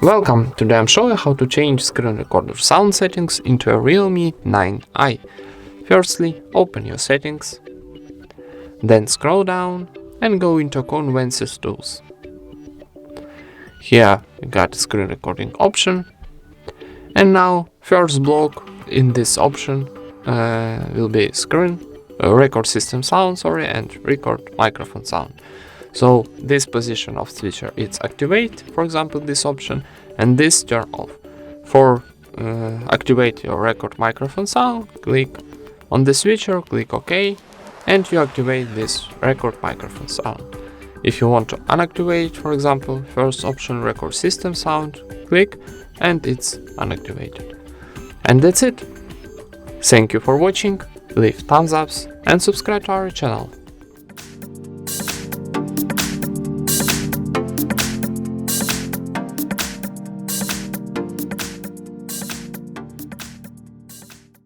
Welcome! Today I'm showing how to change screen recorder sound settings into a REALME 9i. Firstly, open your settings, then scroll down and go into Convenience Tools. Here you got screen recording option, and now first block in this option will be record system sound, and record microphone sound. So this position of switcher it's activate, for example this option, and this turn off. For activate your record microphone sound, click on the switcher, click OK, and you activate this record microphone sound. If you want to unactivate, for example, first option record system sound, click and it's unactivated. And that's it. Thank you for watching, leave thumbs ups and subscribe to our channel.